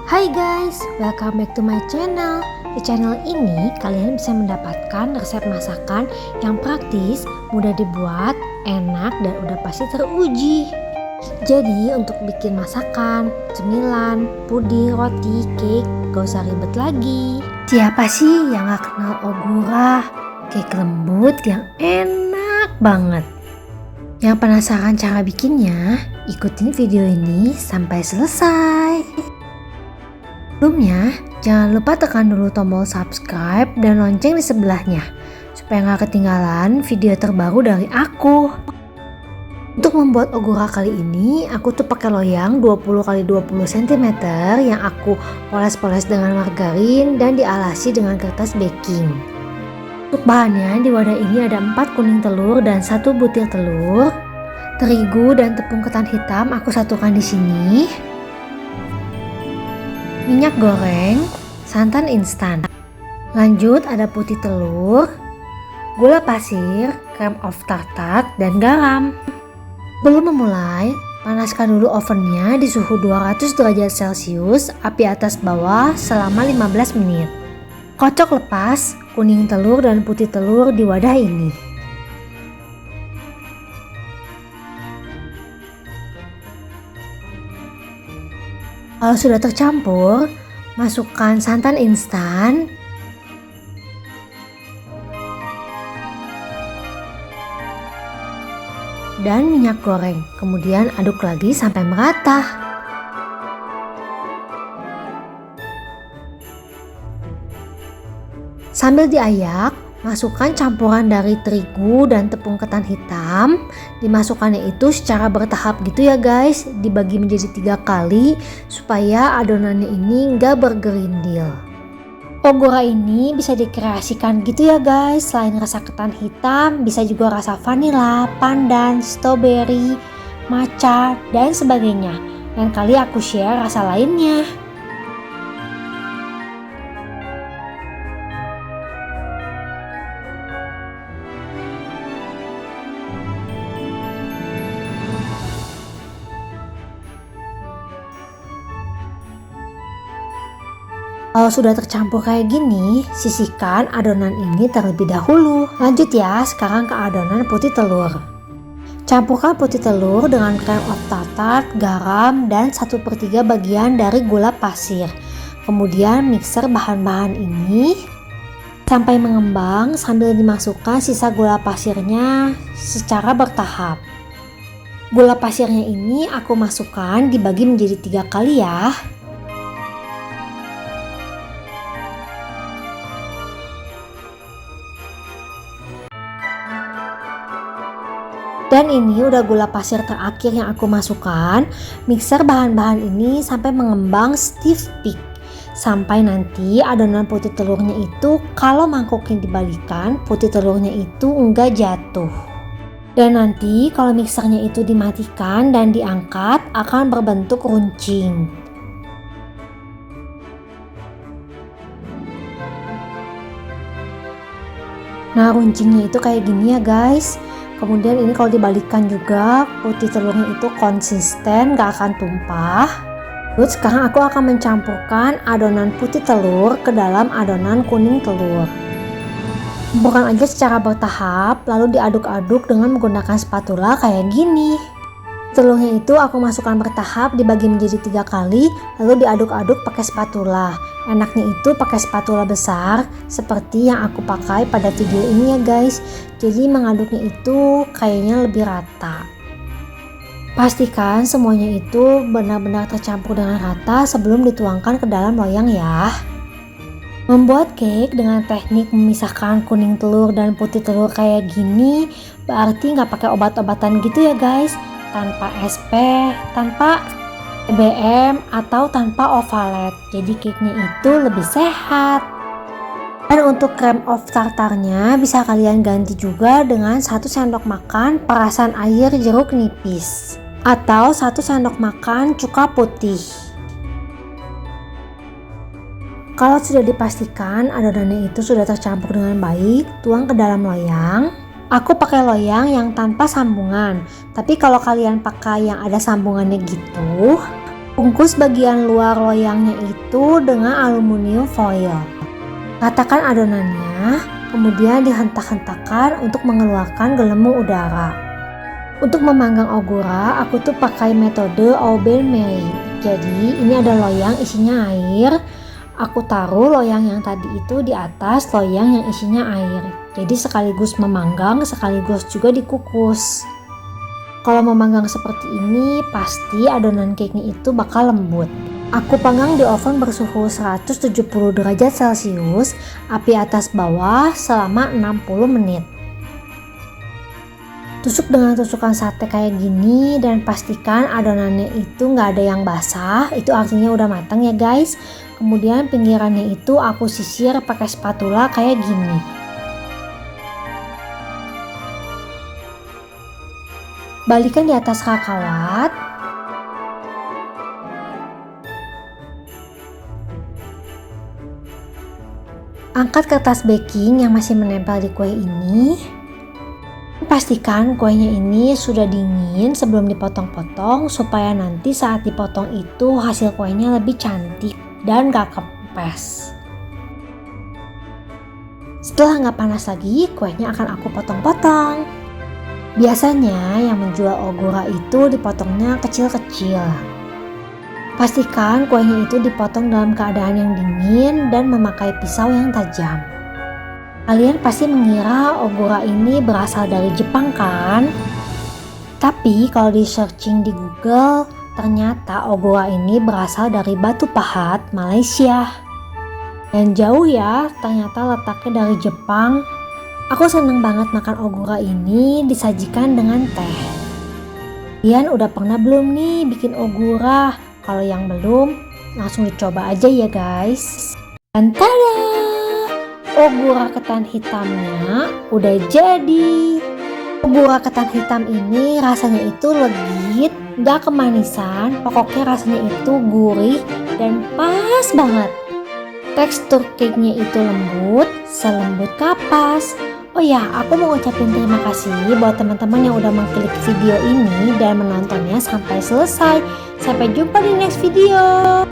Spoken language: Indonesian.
Hai guys, welcome back to my channel. Di channel ini kalian bisa mendapatkan resep masakan yang praktis, mudah dibuat, enak, dan udah pasti teruji. Jadi untuk bikin masakan, cemilan, puding, roti, cake, gak usah ribet lagi. Siapa sih yang gak kenal ogura? Cake lembut yang enak banget. Yang penasaran cara bikinnya? Ikutin video ini sampai selesai. Sebelumnya, jangan lupa tekan dulu tombol subscribe dan lonceng di sebelahnya supaya gak ketinggalan video terbaru dari aku. Untuk membuat ogura kali ini, aku tuh pakai loyang 20x20 cm yang aku poles-poles dengan margarin dan dialasi dengan kertas baking. Untuk bahannya, di wadah ini ada 4 kuning telur dan 1 butir telur, terigu dan tepung ketan hitam aku satukan di sini. Minyak goreng, santan instan. Lanjut ada putih telur, gula pasir, krem of tartar, dan garam. Sebelum memulai, panaskan dulu ovennya di suhu 200 derajat Celcius, api atas bawah selama 15 menit. Kocok lepas kuning telur dan putih telur di wadah ini. Kalau sudah tercampur, masukkan santan instan, dan minyak goreng. Kemudian aduk lagi sampai merata. Sambil diayak, masukkan campuran dari terigu dan tepung ketan hitam. Dimasukkannya itu secara bertahap gitu ya guys, dibagi menjadi 3 kali supaya adonannya ini nggak bergerindil. Ogura ini bisa dikreasikan gitu ya guys, selain rasa ketan hitam bisa juga rasa vanila, pandan, strawberry, matcha, dan sebagainya. Lain kali aku share rasa lainnya. Kalau sudah tercampur kayak gini, sisihkan adonan ini terlebih dahulu. Lanjut ya, sekarang ke adonan putih telur. Campurkan putih telur dengan krem of tartar, garam, dan 1/3 bagian dari gula pasir. Kemudian mixer bahan-bahan ini sampai mengembang sambil dimasukkan sisa gula pasirnya secara bertahap. Gula pasirnya ini aku masukkan dibagi menjadi 3 kali ya. Dan ini udah gula pasir terakhir yang aku masukkan. Mixer bahan-bahan ini sampai mengembang stiff peak. Sampai nanti adonan putih telurnya itu kalau mangkuknya dibalikan, putih telurnya itu enggak jatuh. Dan nanti kalau mixernya itu dimatikan dan diangkat akan berbentuk runcing. Nah, runcingnya itu kayak gini ya guys. Kemudian ini kalau dibalikkan juga putih telurnya itu konsisten, gak akan tumpah. Terus sekarang aku akan mencampurkan adonan putih telur ke dalam adonan kuning telur. Campurkan aja secara bertahap, lalu diaduk-aduk dengan menggunakan spatula kayak gini. Telurnya itu aku masukkan bertahap dibagi menjadi 3 kali, lalu diaduk-aduk pakai spatula. Enaknya itu pakai spatula besar seperti yang aku pakai pada video ini ya guys. Jadi mengaduknya itu kayaknya lebih rata. Pastikan semuanya itu benar-benar tercampur dengan rata sebelum dituangkan ke dalam loyang ya. Membuat cake dengan teknik memisahkan kuning telur dan putih telur kayak gini berarti nggak pakai obat-obatan gitu ya guys. Tanpa SP, tanpa BBM, atau tanpa ovalet. Jadi cake-nya itu lebih sehat. Dan untuk krem of tartarnya bisa kalian ganti juga dengan 1 sendok makan perasan air jeruk nipis atau 1 sendok makan cuka putih. Kalau sudah dipastikan adonannya itu sudah tercampur dengan baik, tuang ke dalam loyang. Aku pakai loyang yang tanpa sambungan, tapi kalau kalian pakai yang ada sambungannya gitu, Bungkus bagian luar loyangnya itu dengan aluminium foil. Ratakan adonannya, kemudian dihentak-hentakan untuk mengeluarkan gelembung udara. Untuk memanggang ogura, aku tuh pakai metode oven maid. Jadi ini ada loyang isinya air. Aku taruh loyang yang tadi itu di atas loyang yang isinya air. Jadi sekaligus memanggang, sekaligus juga dikukus. Kalau memanggang seperti ini, pasti adonan cake-nya itu bakal lembut. Aku panggang di oven bersuhu 170 derajat Celcius, api atas bawah selama 60 menit. Tusuk dengan tusukan sate kayak gini dan pastikan adonannya itu nggak ada yang basah, itu artinya udah matang ya guys. Kemudian pinggirannya itu aku sisir pakai spatula kayak gini. Balikan di atas kakawat. Angkat kertas baking yang masih menempel di kue ini. Pastikan kuenya ini sudah dingin sebelum dipotong-potong supaya nanti saat dipotong itu hasil kuenya lebih cantik dan gak kempes. Setelah gak panas lagi, kuenya akan aku potong-potong. Biasanya yang menjual ogura itu dipotongnya kecil-kecil. Pastikan kuenya itu dipotong dalam keadaan yang dingin dan memakai pisau yang tajam. Kalian pasti mengira ogura ini berasal dari Jepang kan? Tapi kalau di searching di Google, ternyata ogura ini berasal dari Batu Pahat, Malaysia. Dan jauh ya, ternyata letaknya dari Jepang. Aku seneng banget makan ogura ini disajikan dengan teh. Kalian udah pernah belum nih bikin ogura? Kalau yang belum, langsung dicoba aja ya guys. Dan tada! Ogura ketan hitamnya udah jadi. Ogura ketan hitam ini rasanya itu legit, gak kemanisan, pokoknya rasanya itu gurih dan pas banget. Tekstur cake-nya itu lembut, selembut kapas. Oh ya, aku mau ucapin terima kasih buat teman-teman yang udah mengklik video ini dan menontonnya sampai selesai. Sampai jumpa di next video.